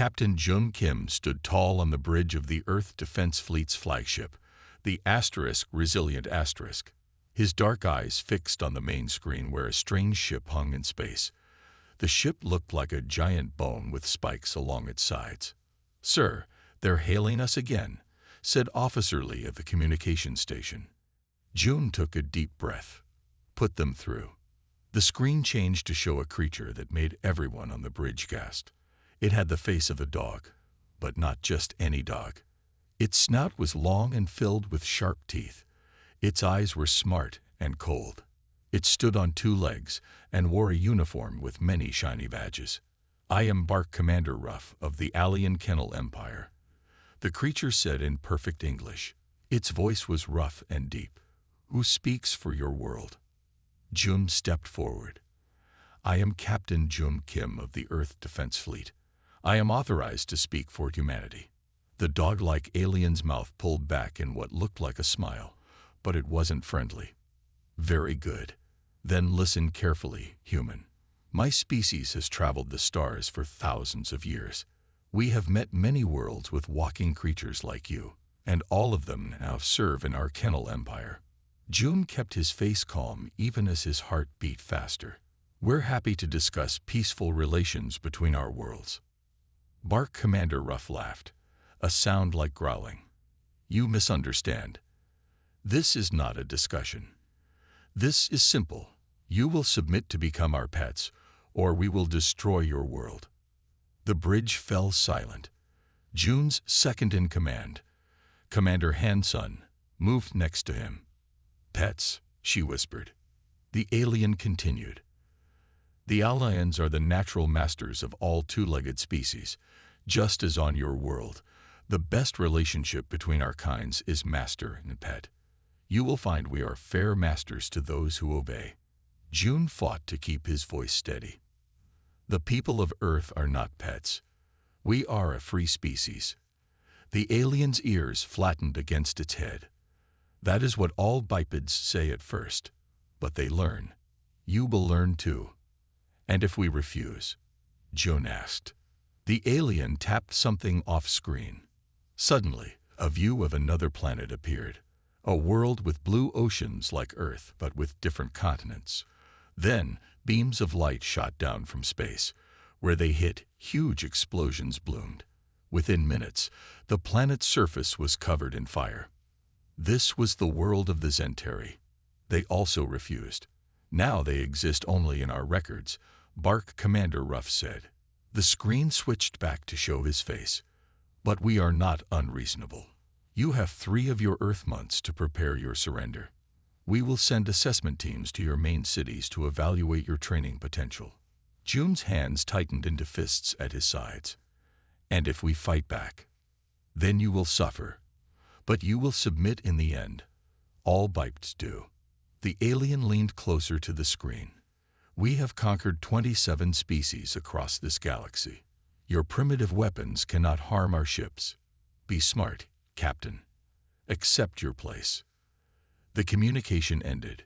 Captain Jun Kim stood tall on the bridge of the Earth Defense Fleet's flagship, the Resilient Asterisk, his dark eyes fixed on the main screen where a strange ship hung in space. The ship looked like a giant bone with spikes along its sides. "Sir, they're hailing us again," said Officer Lee of the communication station. June took a deep breath. "Put them through." The screen changed to show a creature that made everyone on the bridge gasp. It had the face of a dog, but not just any dog. Its snout was long and filled with sharp teeth. Its eyes were smart and cold. It stood on two legs and wore a uniform with many shiny badges. "I am Bark Commander Ruff of the Alien Kennel Empire," the creature said in perfect English. Its voice was rough and deep. "Who speaks for your world?" Jun stepped forward. "I am Captain Jun Kim of the Earth Defense Fleet. I am authorized to speak for humanity." The dog-like alien's mouth pulled back in what looked like a smile, but it wasn't friendly. "Very good. Then listen carefully, human. My species has traveled the stars for thousands of years. We have met many worlds with walking creatures like you, and all of them now serve in our kennel empire." Jun kept his face calm even as his heart beat faster. "We're happy to discuss peaceful relations between our worlds." Bark Commander Ruff laughed, a sound like growling. "You misunderstand. This is not a discussion. This is simple. You will submit to become our pets, or we will destroy your world." The bridge fell silent. Jun's second-in-command, Commander Han-sun, moved next to him. "Pets," she whispered. The alien continued. "The Allians are the natural masters of all two-legged species. Just as on your world, the best relationship between our kinds is master and pet. You will find we are fair masters to those who obey." Jun fought to keep his voice steady. "The people of Earth are not pets. We are a free species." The alien's ears flattened against its head. "That is what all bipeds say at first, but they learn. You will learn too." "And if we refuse?" Jun asked. The alien tapped something off-screen. Suddenly, a view of another planet appeared, a world with blue oceans like Earth but with different continents. Then, beams of light shot down from space. Where they hit, huge explosions bloomed. Within minutes, the planet's surface was covered in fire. This was the world of the Zentari. They also refused. "Now they exist only in our records," Bark Commander Ruff said. The screen switched back to show his face. "But we are not unreasonable. You have 3 of your Earth months to prepare your surrender. We will send assessment teams to your main cities to evaluate your training potential." Jun's hands tightened into fists at his sides. "And if we fight back, then you will suffer. But you will submit in the end. All bipeds do." The alien leaned closer to the screen. "We have conquered 27 species across this galaxy. Your primitive weapons cannot harm our ships. Be smart, Captain. Accept your place." The communication ended.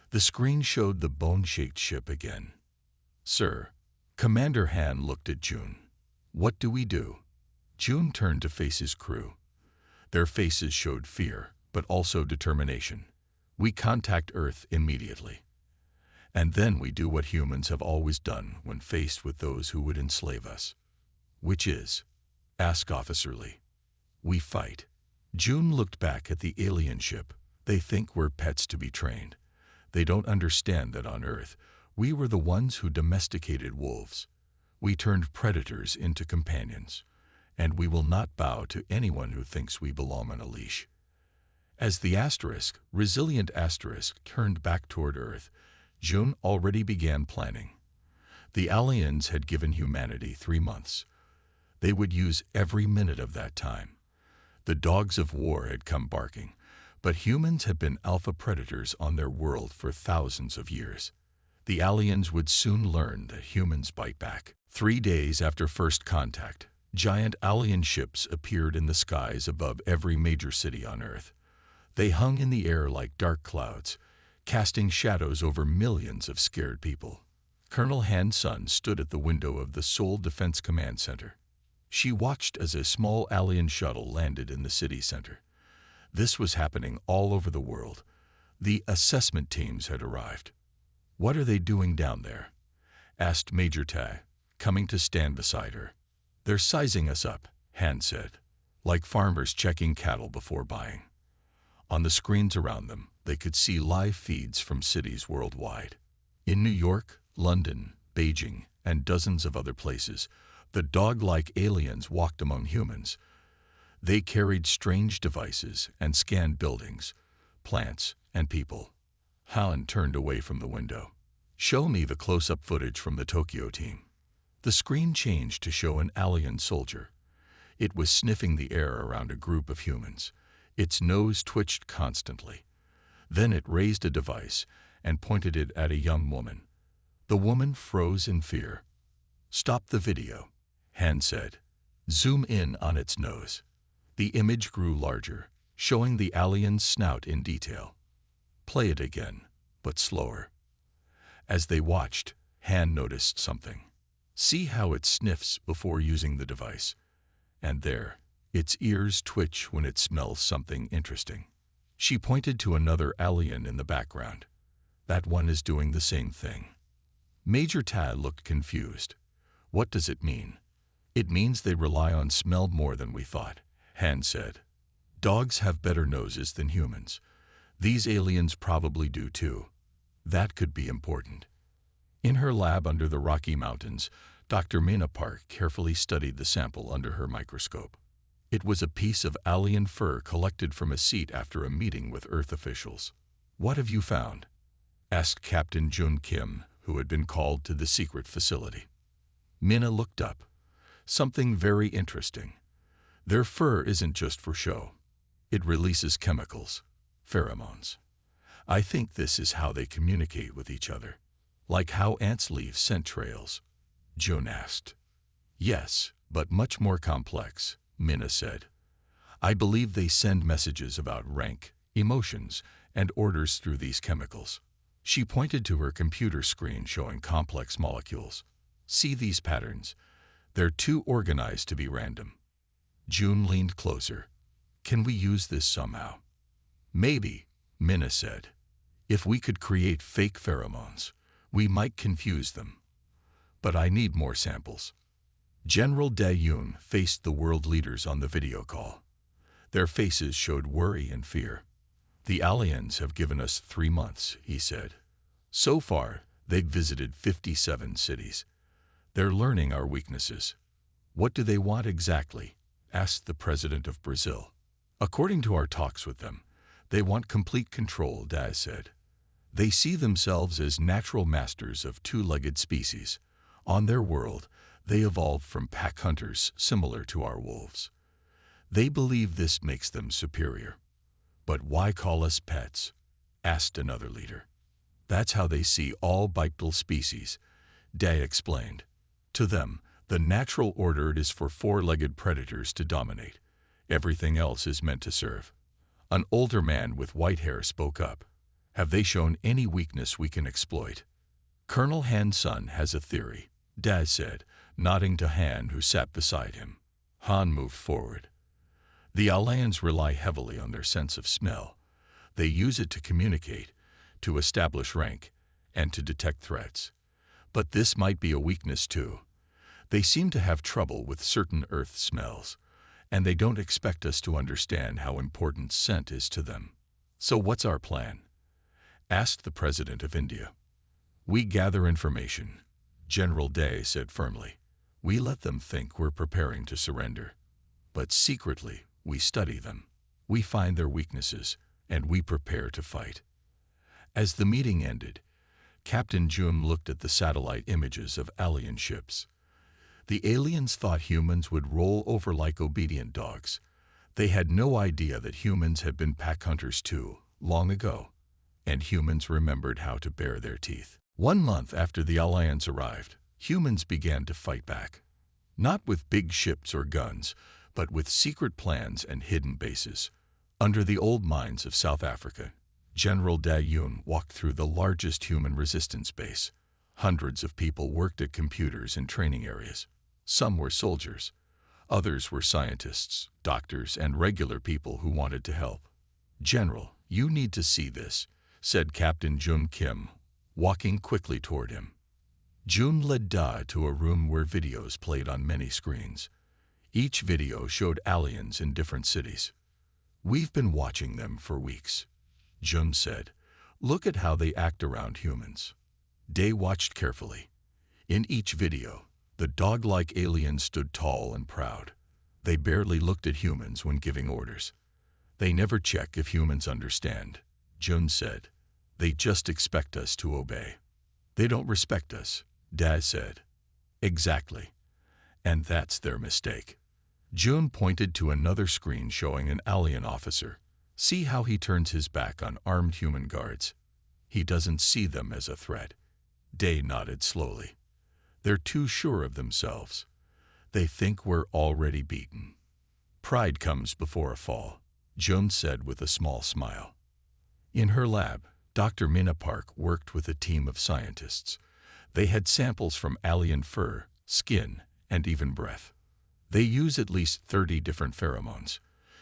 The screen showed the bone-shaped ship again. "Sir." Commander Han looked at Jun. "What do we do?" Jun turned to face his crew. Their faces showed fear, but also determination. "We contact Earth immediately. And then we do what humans have always done when faced with those who would enslave us." "Which is?" asked Officer Lee. "We fight." Jun looked back at the alien ship. "They think we're pets to be trained. They don't understand that on Earth, we were the ones who domesticated wolves. We turned predators into companions. And we will not bow to anyone who thinks we belong on a leash." As the Resilient Asterisk, turned back toward Earth, Jun already began planning. The Allians had given humanity 3 months. They would use every minute of that time. The dogs of war had come barking, but humans had been alpha predators on their world for thousands of years. The Allians would soon learn that humans bite back. 3 days after first contact, giant alien ships appeared in the skies above every major city on Earth. They hung in the air like dark clouds, casting shadows over millions of scared people. Colonel Han-sun stood at the window of the Seoul Defense Command Center. She watched as a small alien shuttle landed in the city center. This was happening all over the world. The assessment teams had arrived. "What are they doing down there?" asked Major Tai, coming to stand beside her. "They're sizing us up," Han said, like farmers checking cattle before buying. On the screens around them, they could see live feeds from cities worldwide. In New York, London, Beijing, and dozens of other places, the dog-like aliens walked among humans. They carried strange devices and scanned buildings, plants, and people. Han turned away from the window. "Show me the close-up footage from the Tokyo team." The screen changed to show an alien soldier. It was sniffing the air around a group of humans. Its nose twitched constantly. Then it raised a device and pointed it at a young woman. The woman froze in fear. "Stop the video," Han said. "Zoom in on its nose." The image grew larger, showing the alien's snout in detail. "Play it again, but slower." As they watched, Han noticed something. "See how it sniffs before using the device. And there, its ears twitch when it smells something interesting." She pointed to another alien in the background. "That one is doing the same thing." Major Tai looked confused. "What does it mean?" "It means they rely on smell more than we thought," Han said. "Dogs have better noses than humans. These aliens probably do too. That could be important." In her lab under the Rocky Mountains, Dr. Mina Park carefully studied the sample under her microscope. It was a piece of alien fur collected from a seat after a meeting with Earth officials. "What have you found?" asked Captain Jun Kim, who had been called to the secret facility. Mina looked up. "Something very interesting. Their fur isn't just for show. It releases chemicals, pheromones. I think this is how they communicate with each other." "Like how ants leave scent trails?" Jun asked. "Yes, but much more complex," Mina said. "I believe they send messages about rank, emotions, and orders through these chemicals." She pointed to her computer screen showing complex molecules. "See these patterns? They're too organized to be random." Jun leaned closer. "Can we use this somehow?" "Maybe," Mina said. "If we could create fake pheromones, we might confuse them. But I need more samples." General Dae-yoon faced the world leaders on the video call. Their faces showed worry and fear. "The Allians have given us 3 months," he said. "So far, they've visited 57 cities. They're learning our weaknesses." "What do they want exactly?" asked the president of Brazil. "According to our talks with them, they want complete control," Dae said. "They see themselves as natural masters of two-legged species. On their world, they evolved from pack hunters similar to our wolves. They believe this makes them superior." "But why call us pets?" asked another leader. "That's how they see all bipedal species," Dae explained. "To them, the natural order is for four-legged predators to dominate. Everything else is meant to serve." An older man with white hair spoke up. "Have they shown any weakness we can exploit?" "Colonel Han's son has a theory," Dae said, nodding to Han, who sat beside him. Han moved forward. "The Allians rely heavily on their sense of smell. They use it to communicate, to establish rank, and to detect threats. But this might be a weakness too. They seem to have trouble with certain earth smells, and they don't expect us to understand how important scent is to them." "So what's our plan?" asked the President of India. "We gather information," General Dae said firmly. "We let them think we're preparing to surrender. But secretly, we study them. We find their weaknesses, and we prepare to fight." As the meeting ended, Captain Jun looked at the satellite images of alien ships. The aliens thought humans would roll over like obedient dogs. They had no idea that humans had been pack hunters too, long ago, and humans remembered how to bare their teeth. 1 month after the Allians arrived, humans began to fight back. Not with big ships or guns, but with secret plans and hidden bases. Under the old mines of South Africa, General Dae-yoon walked through the largest human resistance base. Hundreds of people worked at computers and training areas. Some were soldiers. Others were scientists, doctors, and regular people who wanted to help. "General, you need to see this," said Captain Jun Kim, walking quickly toward him. Jun led Da to a room where videos played on many screens. Each video showed aliens in different cities. "We've been watching them for weeks," Jun said. "Look at how they act around humans." Day watched carefully. In each video, the dog-like aliens stood tall and proud. They barely looked at humans when giving orders. "They never check if humans understand," Jun said. "They just expect us to obey." "They don't respect us," Da said. "Exactly. And that's their mistake." Jun pointed to another screen showing an alien officer. "See how he turns his back on armed human guards? He doesn't see them as a threat." Day nodded slowly. "They're too sure of themselves. They think we're already beaten." "Pride comes before a fall," Jun said with a small smile. In her lab, Dr. Mina Park worked with a team of scientists. They had samples from alien fur, skin, and even breath. They use at least 30 different pheromones.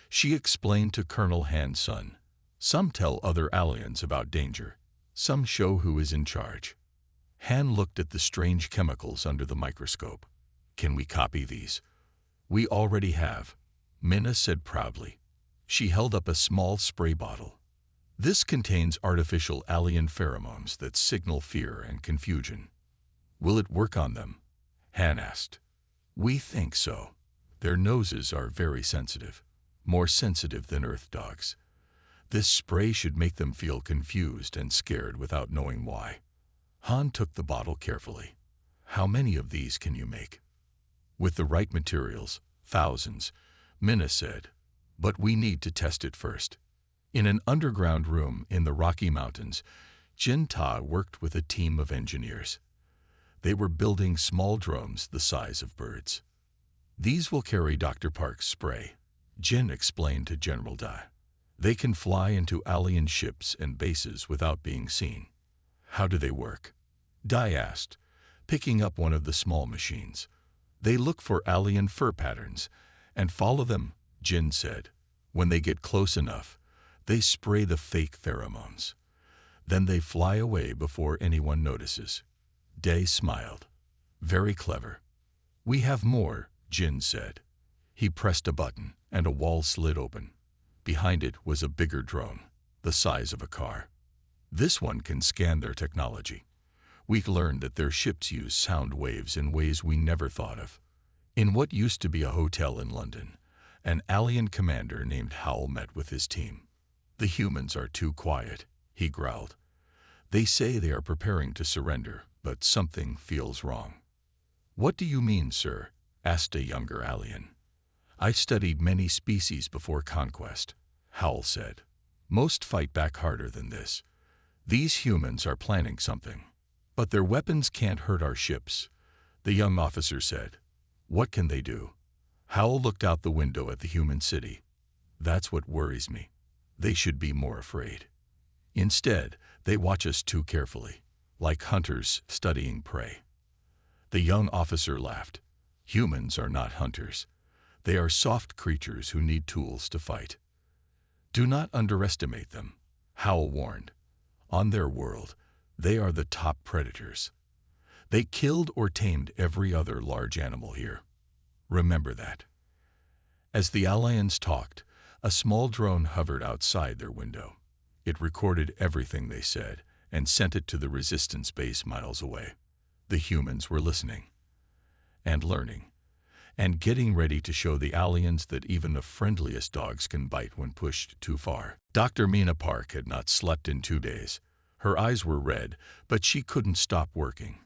She explained to Colonel Han Sun. "Some tell other aliens about danger. Some show who is in charge." Han looked at the strange chemicals under the microscope. "Can we copy these?" "We already have," Mina said proudly. She held up a small spray bottle. "This contains artificial alien pheromones that signal fear and confusion." "Will it work on them?" Han asked. "We think so. Their noses are very sensitive, more sensitive than Earth dogs. This spray should make them feel confused and scared without knowing why." Han took the bottle carefully. "How many of these can you make?" "With the right materials, thousands," Mina said. "But we need to test it first." In an underground room in the Rocky Mountains, Jin Ta worked with a team of engineers. They were building small drones the size of birds. "These will carry Dr. Park's spray," Jin explained to General Da. "They can fly into alien ships and bases without being seen." "How do they work?" Dai asked, picking up one of the small machines. "They look for alien fur patterns and follow them," Jin said. "When they get close enough, they spray the fake pheromones. Then they fly away before anyone notices." Day smiled. "Very clever." "We have more," Jin said. He pressed a button, and a wall slid open. Behind it was a bigger drone, the size of a car. "This one can scan their technology. We've learned that their ships use sound waves in ways we never thought of." In what used to be a hotel in London, an alien commander named Howl met with his team. "The humans are too quiet," he growled. "They say they are preparing to surrender, but something feels wrong." "What do you mean, sir?" asked a younger alien. "I've studied many species before conquest," Howl said. "Most fight back harder than this. These humans are planning something. But their weapons can't hurt our ships," the young officer said. "What can they do?" Howl looked out the window at the human city. "That's what worries me. They should be more afraid. Instead, they watch us too carefully, like hunters studying prey." The young officer laughed. "Humans are not hunters. They are soft creatures who need tools to fight." "Do not underestimate them," Howl warned. "On their world, they are the top predators. They killed or tamed every other large animal here. Remember that." As the Allians talked, a small drone hovered outside their window. It recorded everything they said and sent it to the resistance base miles away. The humans were listening and learning and getting ready to show the Allians that even the friendliest dogs can bite when pushed too far. Dr. Mina Park had not slept in 2 days. Her eyes were red, but she couldn't stop working.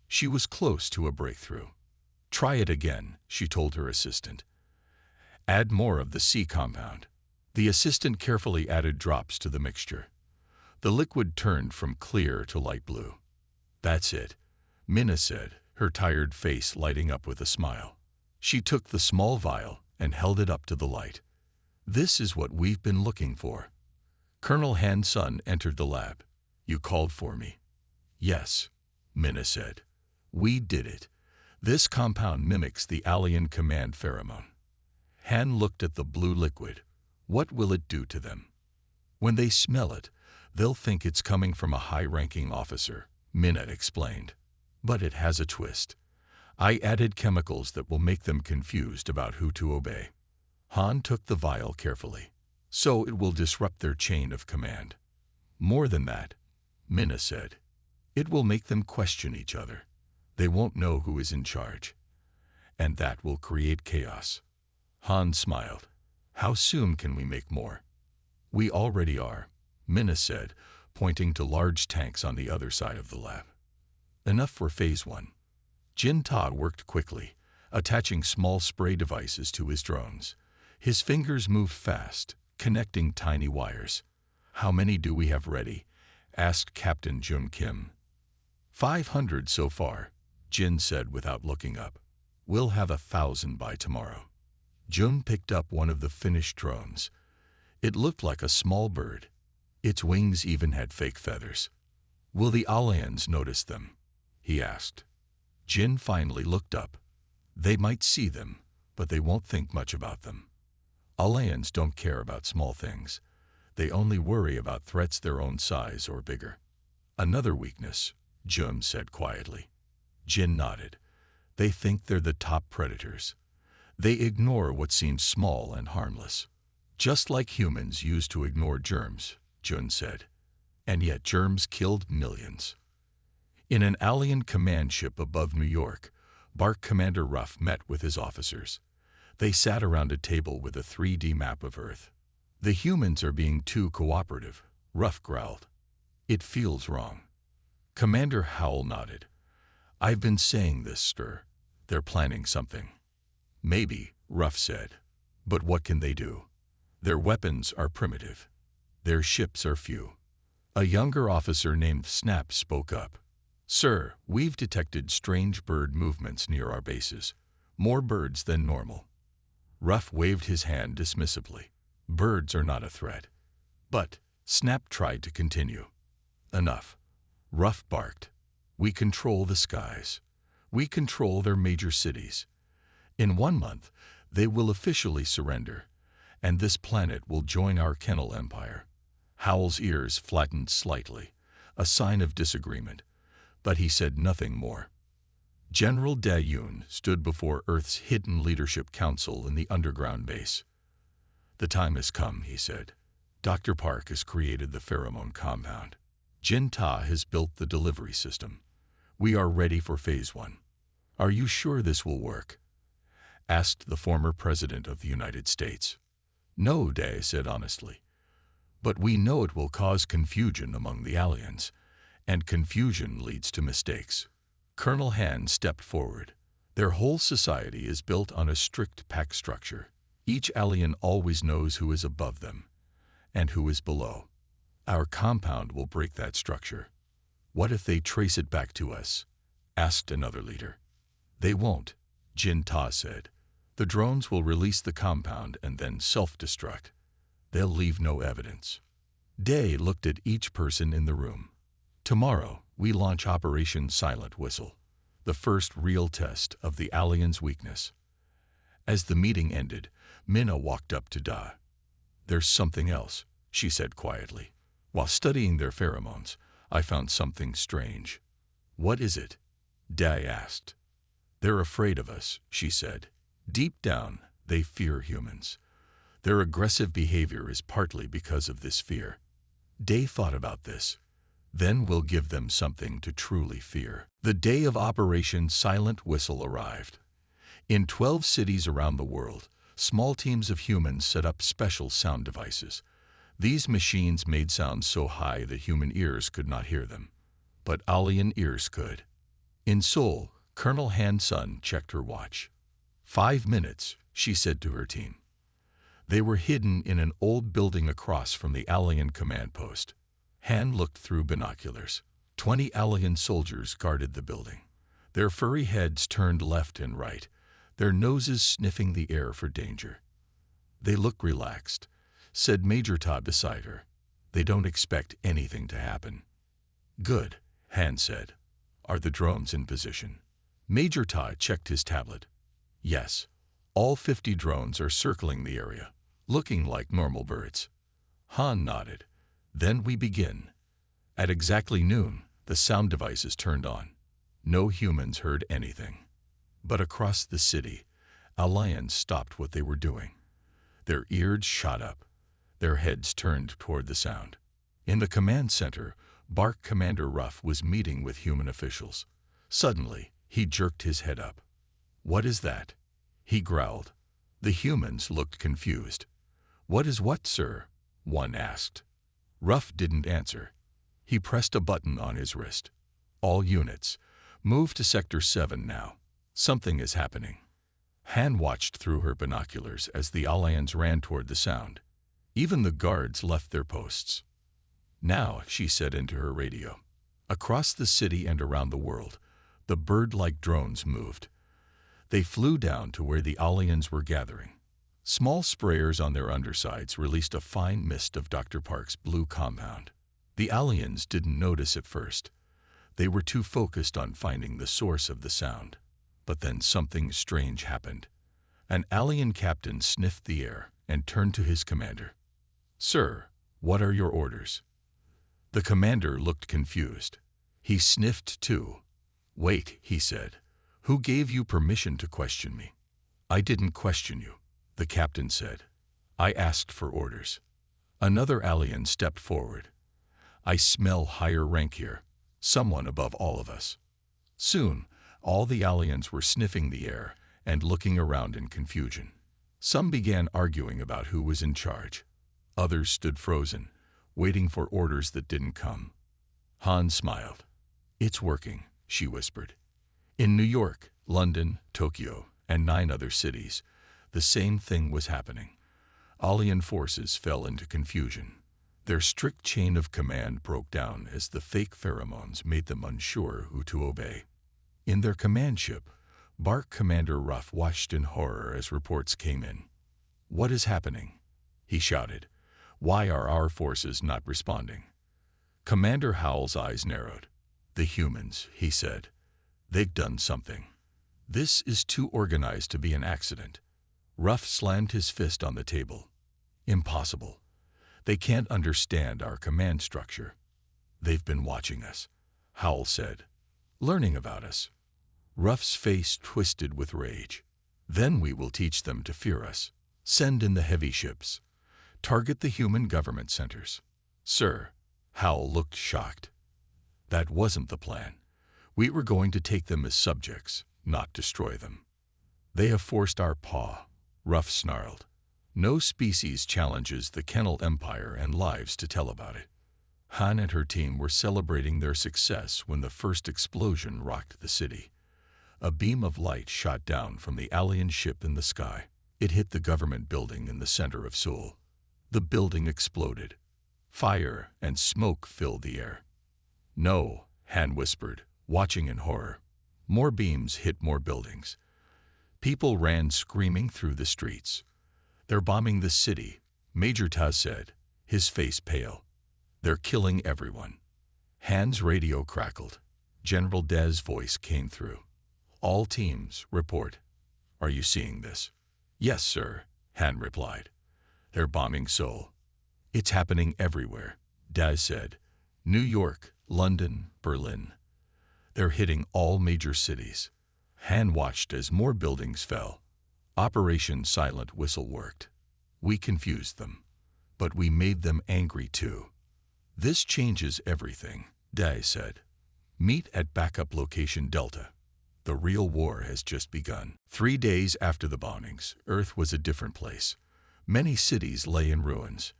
She was close to a breakthrough. "Try it again," she told her assistant. "Add more of the C compound." The assistant carefully added drops to the mixture. The liquid turned from clear to light blue. "That's it," Mina said, her tired face lighting up with a smile. She took the small vial and held it up to the light. "This is what we've been looking for." Colonel Han Sun entered the lab. "You called for me." "Yes," Mina said. "We did it. This compound mimics the Alien command pheromone. Han looked at the blue liquid. What will it do to them? When they smell it, they'll think it's coming from a high-ranking officer, Minna explained. But it has a twist. I added chemicals that will make them confused about who to obey. Han took the vial carefully. So it will disrupt their chain of command. More than that, Minna said. It will make them question each other. They won't know who is in charge. And that will create chaos. Han smiled. How soon can we make more? We already are, Minna said, pointing to large tanks on the other side of the lab. Enough for phase 1. Jin-Ta worked quickly, attaching small spray devices to his drones. His fingers moved fast, connecting tiny wires. How many do we have ready? Asked Captain Jun Kim. 500 so far, Jin said without looking up. We'll have 1,000 by tomorrow. Jun picked up one of the finished drones. It looked like a small bird. Its wings even had fake feathers. Will the Allians notice them? He asked. Jin finally looked up. They might see them, but they won't think much about them. Allians don't care about small things. They only worry about threats their own size or bigger. Another weakness, Jun said quietly. Jin nodded. They think they're the top predators. They ignore what seems small and harmless. Just like humans used to ignore germs, Jun said. And yet germs killed millions. In an Alien command ship above New York, Bark Commander Ruff met with his officers. They sat around a table with a 3D map of Earth. The humans are being too cooperative, Ruff growled. It feels wrong. Commander Howell nodded. I've been saying this, sir. They're planning something. Maybe, Ruff said. But what can they do? Their weapons are primitive. Their ships are few. A younger officer named Snap spoke up. Sir, we've detected strange bird movements near our bases. More birds than normal. Ruff waved his hand dismissively. Birds are not a threat. But, Snap tried to continue. Enough. Ruff barked. We control the skies. We control their major cities. In 1 month, they will officially surrender, and this planet will join our kennel empire. Howell's ears flattened slightly, a sign of disagreement, but he said nothing more. General Da-Yun stood before Earth's hidden leadership council in the underground base. The time has come, he said. Dr. Park has created the pheromone compound. Jin-Ta has built the delivery system. We are ready for phase 1. Are you sure this will work? Asked the former president of the United States. No, Day said honestly. But we know it will cause confusion among the Allians, and confusion leads to mistakes. Colonel Han stepped forward. Their whole society is built on a strict pack structure. Each alien always knows who is above them and who is below. Our compound will break that structure. What if they trace it back to us? Asked another leader. They won't, Jin-Ta said. The drones will release the compound and then self-destruct. They'll leave no evidence. Day looked at each person in the room. Tomorrow, we launch Operation Silent Whistle, the first real test of the Allians' weakness. As the meeting ended, Minna walked up to Da. There's something else, she said quietly. While studying their pheromones, I found something strange. What is it? Da asked. They're afraid of us, she said. Deep down, they fear humans. Their aggressive behavior is partly because of this fear. Day thought about this. Then we'll give them something to truly fear. The day of Operation Silent Whistle arrived. In 12 cities around the world, small teams of humans set up special sound devices. These machines made sounds so high that human ears could not hear them, but alien ears could. In Seoul, Colonel Han-sun checked her watch. 5 minutes, she said to her team. They were hidden in an old building across from the Alien command post. Han looked through binoculars. 20 Alien soldiers guarded the building. Their furry heads turned left and right, their noses sniffing the air for danger. They look relaxed, said Major Todd beside her. They don't expect anything to happen. Good, Han said. Are the drones in position? Major Tai checked his tablet. Yes, all 50 drones are circling the area, looking like normal birds. Han nodded. Then we begin. At exactly noon, the sound devices turned on. No humans heard anything. But across the city, Allians stopped what they were doing. Their ears shot up. Their heads turned toward the sound. In the command center, BARC Commander Ruff was meeting with human officials. Suddenly, he jerked his head up. "What is that?" he growled. The humans looked confused. "What is what, sir?" one asked. Ruff didn't answer. He pressed a button on his wrist. "All units, move to Sector 7 now. Something is happening." Han watched through her binoculars as the Allians ran toward the sound. Even the guards left their posts. "Now," she said into her radio. Across the city and around the world, the bird-like drones moved. They flew down to where the Allians were gathering. Small sprayers on their undersides released a fine mist of Dr. Park's blue compound. The Allians didn't notice at first. They were too focused on finding the source of the sound. But then something strange happened. An Allian captain sniffed the air and turned to his commander. "Sir, what are your orders?" The commander looked confused. He sniffed too. "Wait," he said. "Who gave you permission to question me?" "I didn't question you," the captain said. "I asked for orders." Another Allian stepped forward. "I smell higher rank here, someone above all of us." Soon, all the Allians were sniffing the air and looking around in confusion. Some began arguing about who was in charge. Others stood frozen, waiting for orders that didn't come. Han smiled. "It's working," she whispered. In New York, London, Tokyo, and 9 other cities, the same thing was happening. Allian forces fell into confusion. Their strict chain of command broke down as the fake pheromones made them unsure who to obey. In their command ship, BARC Commander Ruff watched in horror as reports came in. "What is happening?" he shouted. "Why are our forces not responding?" Commander Howell's eyes narrowed. "The humans," he said. "They've done something. This is too organized to be an accident." Ruff slammed his fist on the table. "Impossible. They can't understand our command structure." "They've been watching us," Howell said. "Learning about us." Ruff's face twisted with rage. "Then we will teach them to fear us. Send in the heavy ships. Target the human government centers." "Sir," Howell looked shocked. "That wasn't the plan. We were going to take them as subjects, not destroy them." "They have forced our paw," Ruff snarled. "No species challenges the kennel empire and lives to tell about it." Han and her team were celebrating their success when the first explosion rocked the city. A beam of light shot down from the alien ship in the sky. It hit the government building in the center of Seoul. The building exploded. Fire and smoke filled the air. "No," Han whispered, watching in horror. More beams hit more buildings. People ran screaming through the streets. "They're bombing the city," Major Ta said, his face pale. "They're killing everyone." Han's radio crackled. General Dez's voice came through. "All teams, report. Are you seeing this?" "Yes, sir," Han replied. "They're bombing Seoul." "It's happening everywhere," Dez said. "New York, London, Berlin. They're hitting all major cities." Han watched as more buildings fell. Operation Silent Whistle worked. "We confused them, but we made them angry too." "This changes everything," Dez said. "Meet at backup location Delta. The real war has just begun." 3 days after the bombings, Earth was a different place. Many cities lay in ruins.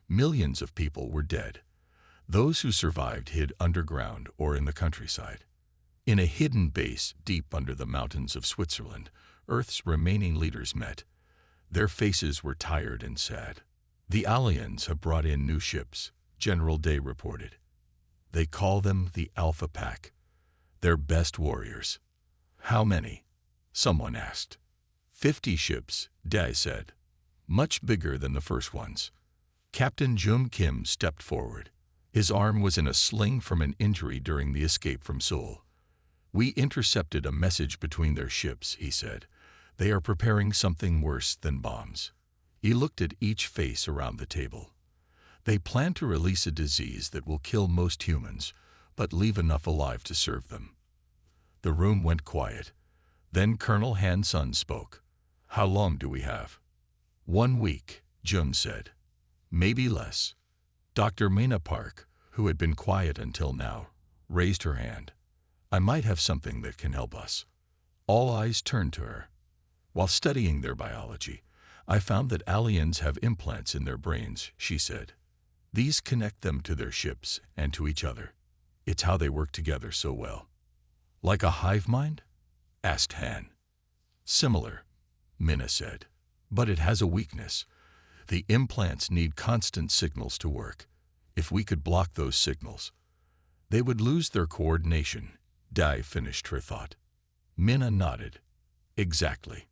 Millions of people were dead. Those who survived hid underground or in the countryside. In a hidden base deep under the mountains of Switzerland, Earth's remaining leaders met. Their faces were tired and sad. "The Allians have brought in new ships," General Day reported. "They call them the Alpha Pack. They're best warriors." "How many?" someone asked. 50 ships, Day said. "Much bigger than the first ones." Captain Jum Kim stepped forward. His arm was in a sling from an injury during the escape from Seoul. We intercepted a message between their ships, he said. They are preparing something worse than bombs. He looked at each face around the table. They plan to release a disease that will kill most humans, but leave enough alive to serve them. The room went quiet. Then Colonel Han Sun spoke. How long do we have? 1 week, Jun said. Maybe less. Dr. Mena Park, who had been quiet until now, raised her hand. I might have something that can help us. All eyes turned to her. While studying their biology, I found that Allians have implants in their brains, she said. These connect them to their ships and to each other. It's how they work together so well. Like a hive mind? Asked Han. Similar, Minna said. But it has a weakness. The implants need constant signals to work. If we could block those signals, they would lose their coordination. Dai finished her thought. Minna nodded. Exactly.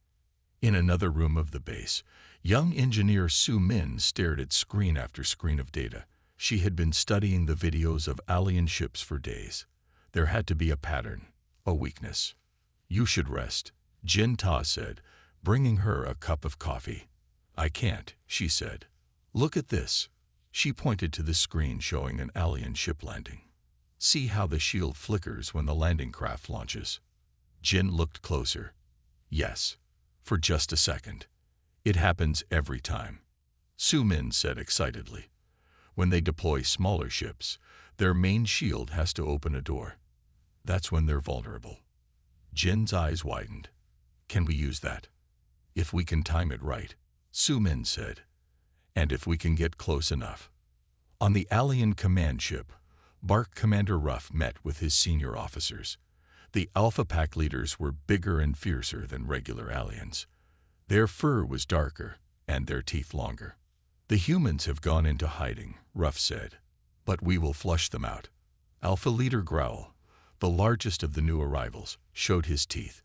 In another room of the base, young engineer Su Min stared at screen after screen of data. She had been studying the videos of alien ships for days. There had to be a pattern, a weakness. You should rest, Jin Ta said, bringing her a cup of coffee. I can't, she said. Look at this. She pointed to the screen showing an alien ship landing. See how the shield flickers when the landing craft launches. Jin looked closer. Yes, for just a second. It happens every time. Su Min said excitedly. When they deploy smaller ships, their main shield has to open a door. That's when they're vulnerable. Jin's eyes widened. Can we use that? If we can time it right, Su Min said. And if we can get close enough. On the Alien command ship, Bark Commander Ruff met with his senior officers. The Alpha Pack leaders were bigger and fiercer than regular aliens. Their fur was darker and their teeth longer. The humans have gone into hiding, Ruff said, but we will flush them out. Alpha Leader Growl, the largest of the new arrivals, showed his teeth.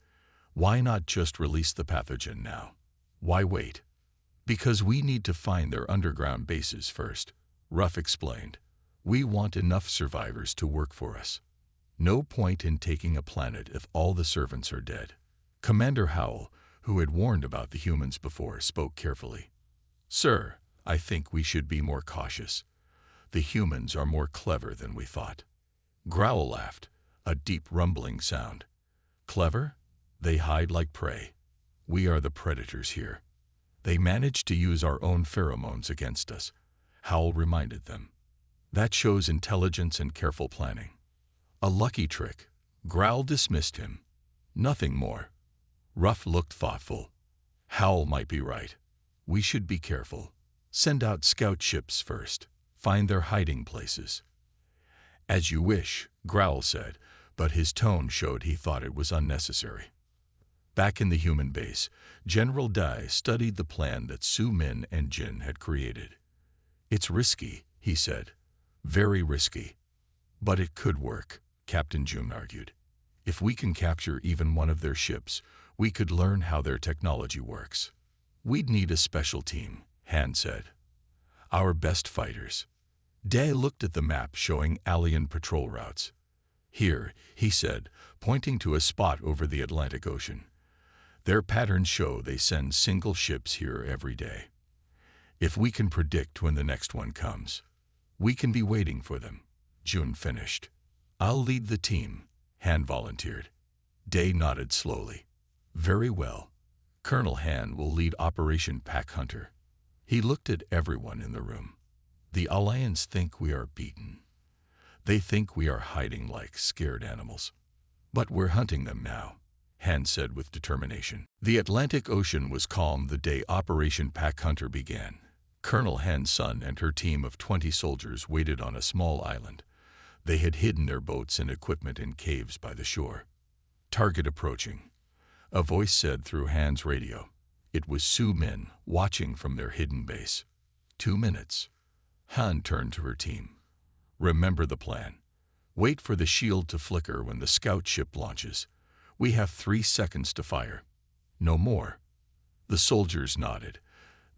Why not just release the pathogen now? Why wait? Because we need to find their underground bases first, Ruff explained. We want enough survivors to work for us. No point in taking a planet if all the servants are dead. Commander Howell, who had warned about the humans before, spoke carefully. Sir, I think we should be more cautious. The humans are more clever than we thought. Growl laughed, a deep rumbling sound. Clever? They hide like prey. We are the predators here. They managed to use our own pheromones against us, Howell reminded them. That shows intelligence and careful planning. A lucky trick. Growl dismissed him. Nothing more. Ruff looked thoughtful. Howell might be right. We should be careful. Send out scout ships first. Find their hiding places. As you wish, Growl said, but his tone showed he thought it was unnecessary. Back in the human base, General Dai studied the plan that Su Min and Jin had created. It's risky, he said. Very risky. But it could work, Captain Jun argued. If we can capture even one of their ships, we could learn how their technology works. We'd need a special team, Han said. Our best fighters. Dai looked at the map showing alien patrol routes. Here, he said, pointing to a spot over the Atlantic Ocean. Their patterns show they send single ships here every day. If we can predict when the next one comes, we can be waiting for them. Jun finished. I'll lead the team, Han volunteered. Dai nodded slowly. Very well. Colonel Han will lead Operation Pack Hunter. He looked at everyone in the room. The Allians think we are beaten. They think we are hiding like scared animals. But we're hunting them now, Han said with determination. The Atlantic Ocean was calm the day Operation Pack Hunter began. Colonel Han Sun and her team of 20 soldiers waited on a small island. They had hidden their boats and equipment in caves by the shore. Target approaching. A voice said through Han's radio. It was Su Min, watching from their hidden base. 2 minutes. Han turned to her team. Remember the plan. Wait for the shield to flicker when the scout ship launches. We have 3 seconds to fire. No more. The soldiers nodded.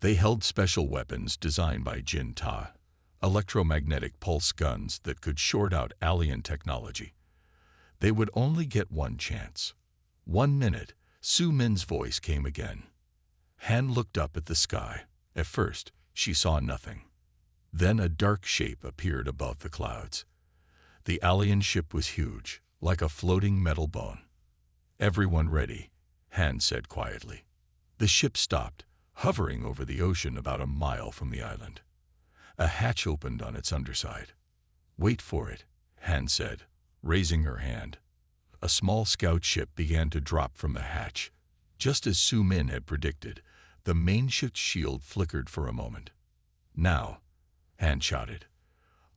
They held special weapons designed by Jin Ta, electromagnetic pulse guns that could short out alien technology. They would only get one chance. 1 minute, Su Min's voice came again. Han looked up at the sky. At first, she saw nothing. Then a dark shape appeared above the clouds. The alien ship was huge, like a floating metal bone. "Everyone ready," Han said quietly. The ship stopped, hovering over the ocean about a mile from the island. A hatch opened on its underside. "Wait for it," Han said, raising her hand. A small scout ship began to drop from the hatch. Just as Su Min had predicted, the main ship's shield flickered for a moment. "Now," Han shouted.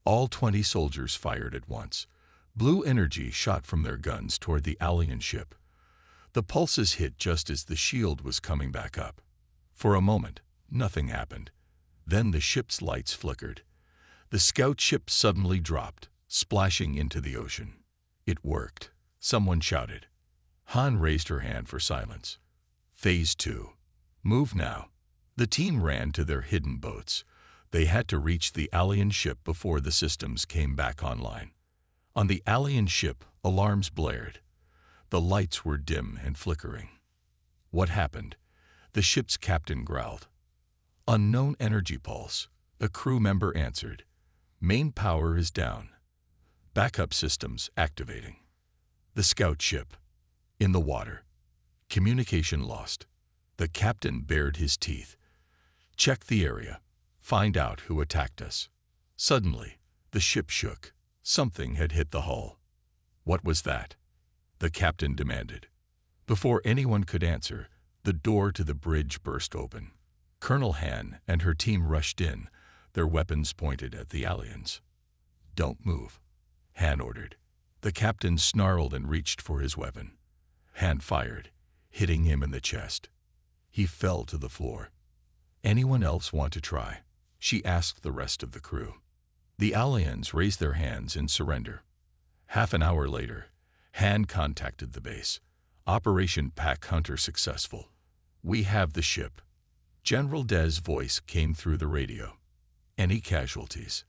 All 20 soldiers fired at once. Blue energy shot from their guns toward the alien ship. The pulses hit just as the shield was coming back up. For a moment, nothing happened. Then the ship's lights flickered. The scout ship suddenly dropped, splashing into the ocean. "It worked," someone shouted. Han raised her hand for silence. Phase 2. Move now. The team ran to their hidden boats. They had to reach the alien ship before the systems came back online. On the alien ship, alarms blared. The lights were dim and flickering. "What happened?" The ship's captain growled. "Unknown energy pulse," a crew member answered. "Main power is down. Backup systems activating." The scout ship. In the water. Communication lost. The captain bared his teeth. "Check the area. Find out who attacked us." Suddenly, the ship shook. Something had hit the hull. "What was that?" the captain demanded. Before anyone could answer, the door to the bridge burst open. Colonel Han and her team rushed in, their weapons pointed at the Allians. "Don't move," Han ordered. The captain snarled and reached for his weapon. Han fired, hitting him in the chest. He fell to the floor. "Anyone else want to try?" she asked the rest of the crew. The Allians raised their hands in surrender. Half an hour later, Han contacted the base. "Operation Pack Hunter successful. We have the ship." General Dez's voice came through the radio. "Any casualties?"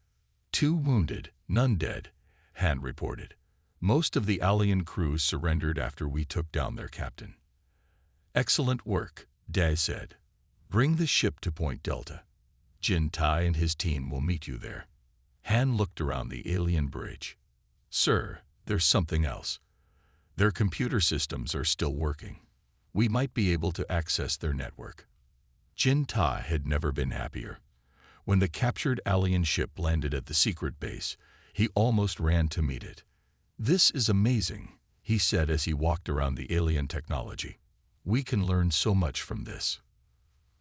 2 wounded, none dead," Han reported. "Most of the alien crew surrendered after we took down their captain." "Excellent work," Dez said. "Bring the ship to Point Delta. Jin Tai and his team will meet you there." Han looked around the alien bridge. "Sir, there's something else. Their computer systems are still working. We might be able to access their network." Jin Tai had never been happier. When the captured alien ship landed at the secret base, he almost ran to meet it. "This is amazing," he said as he walked around the alien technology. "We can learn so much from this."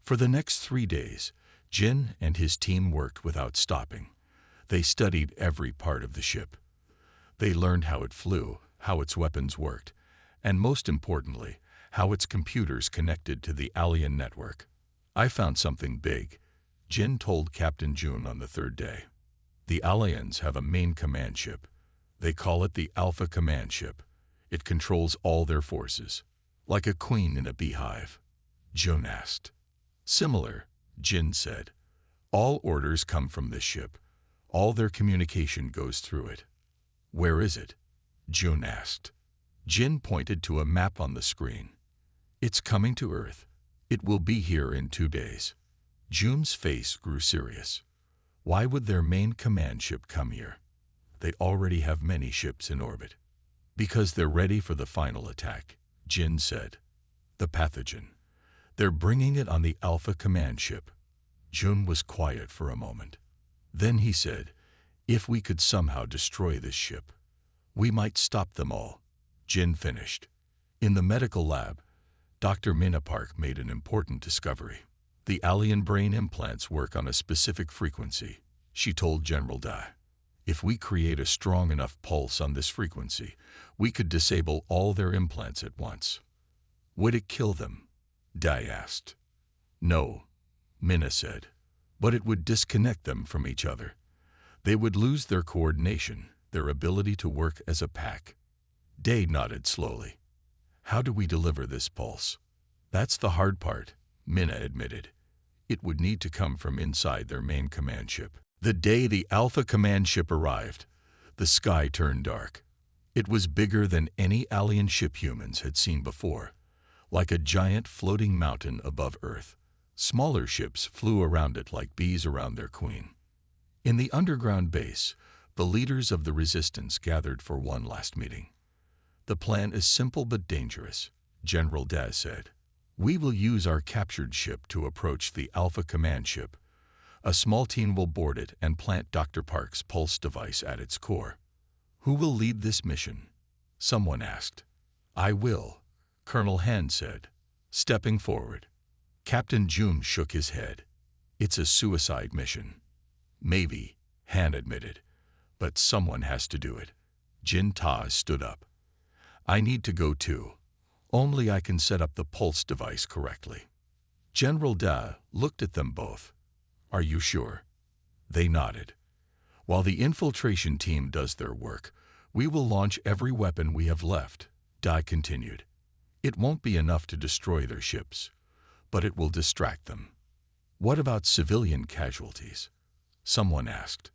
For the next 3 days, Jin and his team worked without stopping. They studied every part of the ship. They learned how it flew, how its weapons worked, and most importantly, how its computers connected to the alien network. "I found something big," Jin told Captain Jun on the 3rd day. "The Allians have a main command ship. They call it the Alpha Command Ship. It controls all their forces, like a queen in a beehive." Jun asked. "Similar," Jin said. "All orders come from this ship. All their communication goes through it." "Where is it?" Jun asked. Jin pointed to a map on the screen. "It's coming to Earth. It will be here in 2 days." Jun's face grew serious. Why would their main command ship come here? They already have many ships in orbit. "Because they're ready for the final attack," Jin said. "The pathogen. They're bringing it on the Alpha Command Ship." Jun was quiet for a moment. Then he said, "If we could somehow destroy this ship, we might stop them all." Jin finished. In the medical lab, Dr. Mina Park made an important discovery. "The alien brain implants work on a specific frequency," she told General Dai. "If we create a strong enough pulse on this frequency, we could disable all their implants at once." "Would it kill them?" Dai asked. "No," Mina said, "but it would disconnect them from each other. They would lose their coordination, their ability to work as a pack." Dai nodded slowly. "How do we deliver this pulse?" "That's the hard part," Mina admitted. "It would need to come from inside their main command ship." The day the Alpha Command Ship arrived, the sky turned dark. It was bigger than any alien ship humans had seen before, like a giant floating mountain above Earth. Smaller ships flew around it like bees around their queen. In the underground base, the leaders of the resistance gathered for one last meeting. "The plan is simple but dangerous," General Daz said. "We will use our captured ship to approach the Alpha Command ship. A small team will board it and plant Dr. Park's pulse device at its core." "Who will lead this mission?" someone asked. "I will," Colonel Han said, stepping forward. Captain June shook his head. "It's a suicide mission." "Maybe," Han admitted, "but someone has to do it." Jin Ta stood up. "I need to go too. Only I can set up the pulse device correctly." General Da looked at them both. "Are you sure?" They nodded. "While the infiltration team does their work, we will launch every weapon we have left," Da continued. "It won't be enough to destroy their ships, but it will distract them." "What about civilian casualties?" someone asked.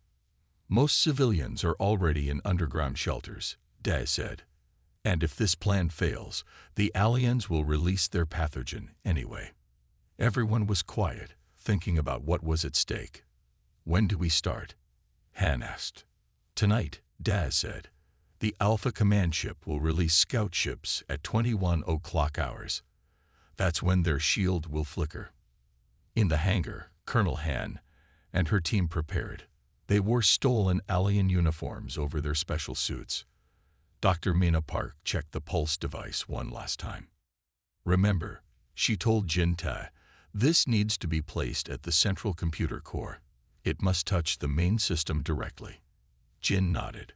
"Most civilians are already in underground shelters," Da said. "And if this plan fails, the Allians will release their pathogen anyway." Everyone was quiet, thinking about what was at stake. "When do we start?" Han asked. "Tonight," Daz said. "The Alpha Command ship will release scout ships at 21 o'clock hours. That's when their shield will flicker." In the hangar, Colonel Han and her team prepared. They wore stolen alien uniforms over their special suits. Dr. Mina Park checked the pulse device one last time. "Remember," she told Jin Ta, "this needs to be placed at the central computer core. It must touch the main system directly." Jin nodded.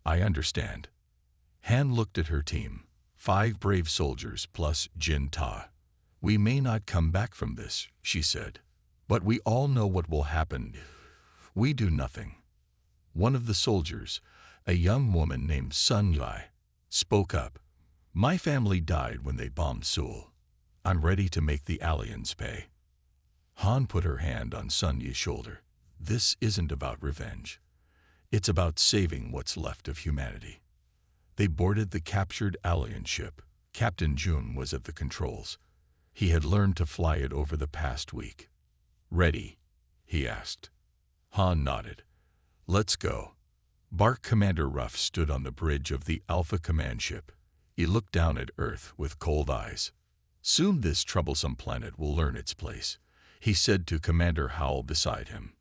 "I understand." Han looked at her team, 5 brave soldiers plus Jin Ta. "We may not come back from this," she said, "but we all know what will happen if we do nothing." One of the soldiers, a young woman named Sun Yai, spoke up. "My family died when they bombed Seoul. I'm ready to make the Allians pay." Han put her hand on Sun Yi's shoulder. "This isn't about revenge. It's about saving what's left of humanity." They boarded the captured alien ship. Captain June was at the controls. He had learned to fly it over the past week. "Ready?" he asked. Han nodded. "Let's go." Bark Commander Ruff stood on the bridge of the Alpha Command ship. He looked down at Earth with cold eyes. "Soon this troublesome planet will learn its place," he said to Commander Howell beside him.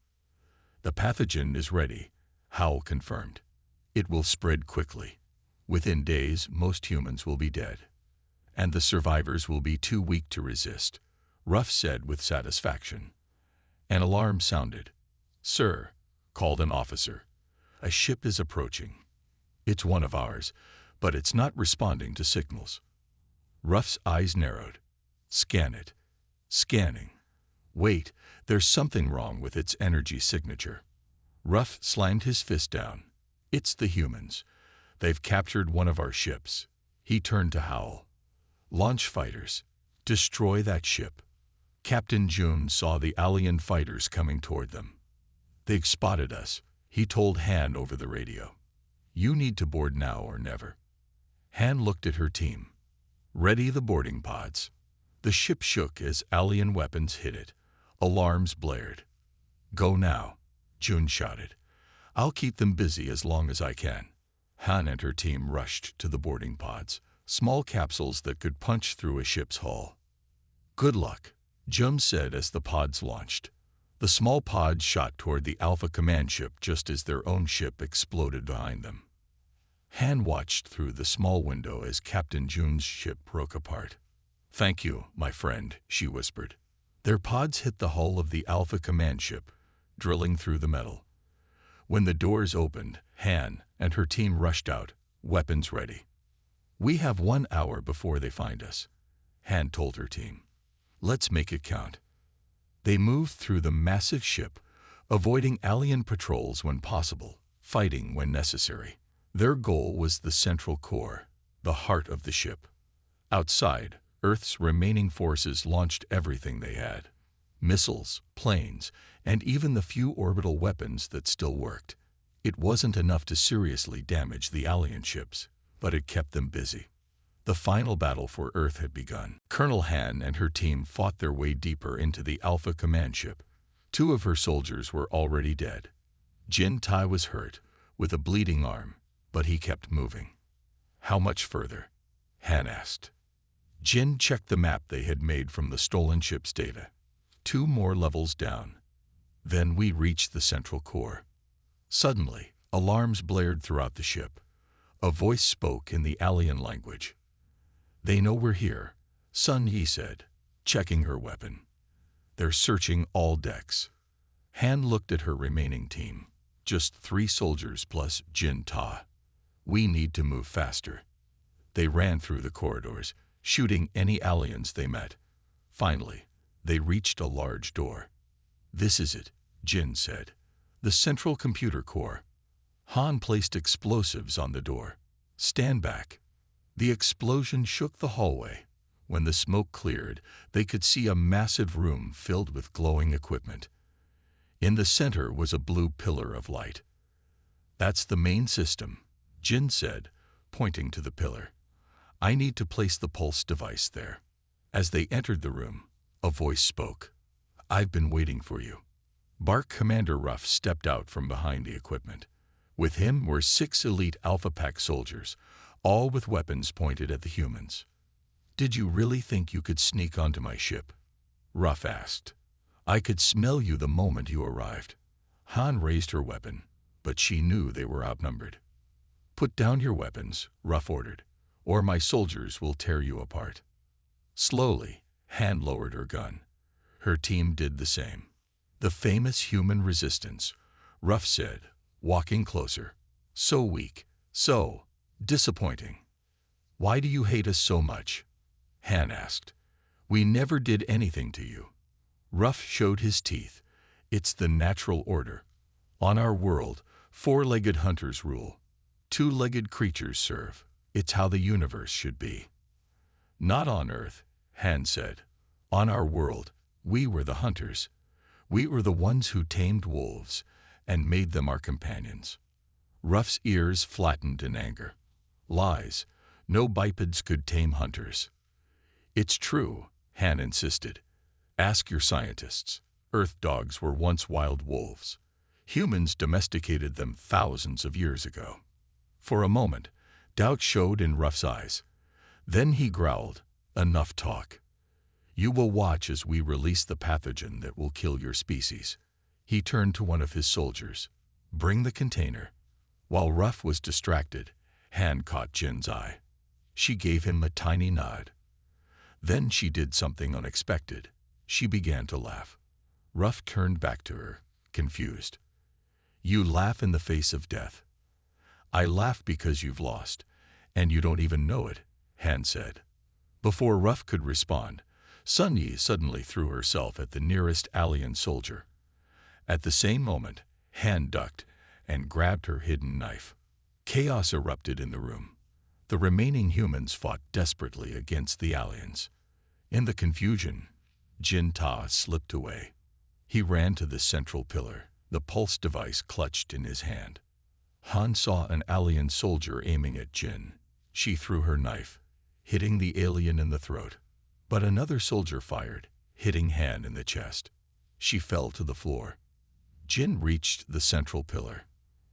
"The pathogen is ready," Howell confirmed. "It will spread quickly. Within days, most humans will be dead. And the survivors will be too weak to resist," Ruff said with satisfaction. An alarm sounded. "Sir," called an officer, "a ship is approaching. It's one of ours, but it's not responding to signals." Ruff's eyes narrowed. "Scan it." "Scanning." "Wait, there's something wrong with its energy signature." Ruff slammed his fist down. "It's the humans. They've captured one of our ships." He turned to Howell. "Launch fighters. Destroy that ship." Captain June saw the alien fighters coming toward them. "They've spotted us," he told Han over the radio. "You need to board now or never." Han looked at her team. "Ready the boarding pods." The ship shook as alien weapons hit it. Alarms blared. "Go now," June shouted. "I'll keep them busy as long as I can." Han and her team rushed to the boarding pods, small capsules that could punch through a ship's hull. "Good luck," Jum said as the pods launched. The small pods shot toward the Alpha Command ship just as their own ship exploded behind them. Han watched through the small window as Captain June's ship broke apart. "Thank you, my friend," she whispered. Their pods hit the hull of the Alpha Command ship, drilling through the metal. When the doors opened, Han and her team rushed out, weapons ready. "We have 1 hour before they find us," Han told her team. "Let's make it count." They moved through the massive ship, avoiding alien patrols when possible, fighting when necessary. Their goal was the central core, the heart of the ship. Outside, Earth's remaining forces launched everything they had. Missiles, planes, and even the few orbital weapons that still worked. It wasn't enough to seriously damage the alien ships. but it kept them busy. The final battle for Earth had begun. Colonel Han and her team fought their way deeper into the Alpha command ship. 2 of her soldiers were already dead. Jin Tai was hurt, with a bleeding arm, but he kept moving. How much further? Han asked. Jin checked the map they had made from the stolen ship's data. 2 more levels down. Then we reached the central core. Suddenly, alarms blared throughout the ship. A voice spoke in the Alien language. "They know we're here," Sun Yi said, checking her weapon. "They're searching all decks." Han looked at her remaining team. Just 3 soldiers plus Jin Ta. "We need to move faster." They ran through the corridors, shooting any aliens they met. Finally, they reached a large door. "This is it," Jin said. "The central computer core." Han placed explosives on the door. "Stand back." The explosion shook the hallway. When the smoke cleared, they could see a massive room filled with glowing equipment. In the center was a blue pillar of light. "That's the main system," Jin said, pointing to the pillar. "I need to place the pulse device there." As they entered the room, a voice spoke. "I've been waiting for you." BARC Commander Ruff stepped out from behind the equipment. With him were 6 elite Alpha Pack soldiers, all with weapons pointed at the humans. "Did you really think you could sneak onto my ship?" Ruff asked. "I could smell you the moment you arrived." Han raised her weapon, but she knew they were outnumbered. "Put down your weapons," Ruff ordered, "or my soldiers will tear you apart." Slowly, Han lowered her gun. Her team did the same. "The famous human resistance," Ruff said, walking closer. "So weak, so disappointing." "Why do you hate us so much?" Han asked. "We never did anything to you." Ruff showed his teeth. "It's the natural order. On our world, 4-legged hunters rule. 2-legged creatures serve. It's how the universe should be." "Not on Earth," Han said. "On our world, we were the hunters. We were the ones who tamed wolves and made them our companions." Ruff's ears flattened in anger. "Lies. No bipeds could tame hunters." "It's true," Han insisted. "Ask your scientists. Earth dogs were once wild wolves. Humans domesticated them thousands of years ago." For a moment, doubt showed in Ruff's eyes. Then he growled, "Enough talk. You will watch as we release the pathogen that will kill your species." He turned to one of his soldiers. "Bring the container." While Ruff was distracted, Han caught Jin's eye. She gave him a tiny nod. Then she did something unexpected. She began to laugh. Ruff turned back to her, confused. "You laugh in the face of death." "I laugh because you've lost, and you don't even know it," Han said. Before Ruff could respond, Sun Yi suddenly threw herself at the nearest alien soldier. At the same moment, Han ducked and grabbed her hidden knife. Chaos erupted in the room. The remaining humans fought desperately against the Allians. In the confusion, Jin Ta slipped away. He ran to the central pillar, the pulse device clutched in his hand. Han saw an alien soldier aiming at Jin. She threw her knife, hitting the alien in the throat. But another soldier fired, hitting Han in the chest. She fell to the floor. Jin reached the central pillar.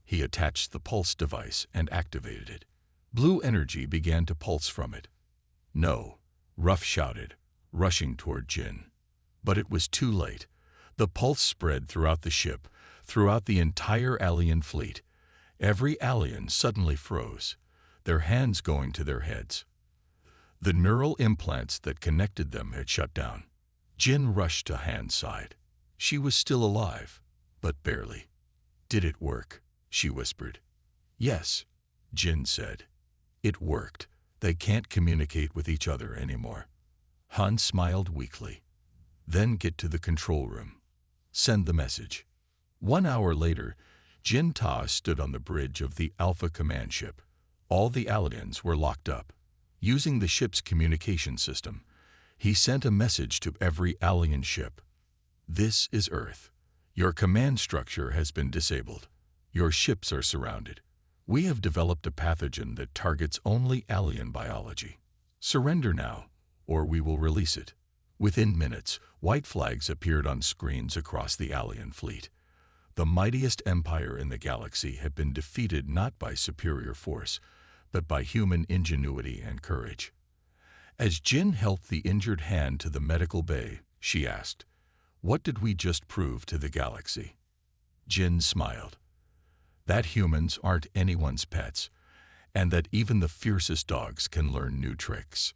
He attached the pulse device and activated it. Blue energy began to pulse from it. "No," Ruff shouted, rushing toward Jin. But it was too late. The pulse spread throughout the ship, throughout the entire alien fleet. Every alien suddenly froze, their hands going to their heads. The neural implants that connected them had shut down. Jin rushed to Han's side. She was still alive, but barely. "Did it work?" she whispered. "Yes," Jin said. "It worked. They can't communicate with each other anymore." Han smiled weakly. "Then get to the control room. Send the message." 1 hour later, Jin Ta stood on the bridge of the Alpha command ship. All the Allians were locked up. Using the ship's communication system, he sent a message to every alien ship. "This is Earth. Your command structure has been disabled. Your ships are surrounded. We have developed a pathogen that targets only alien biology. Surrender now, or we will release it." Within minutes, white flags appeared on screens across the alien fleet. The mightiest empire in the galaxy had been defeated not by superior force, but by human ingenuity and courage. As Jin helped the injured hand to the medical bay, she asked, "What did we just prove to the galaxy?" Jin smiled. "That humans aren't anyone's pets, and that even the fiercest dogs can learn new tricks."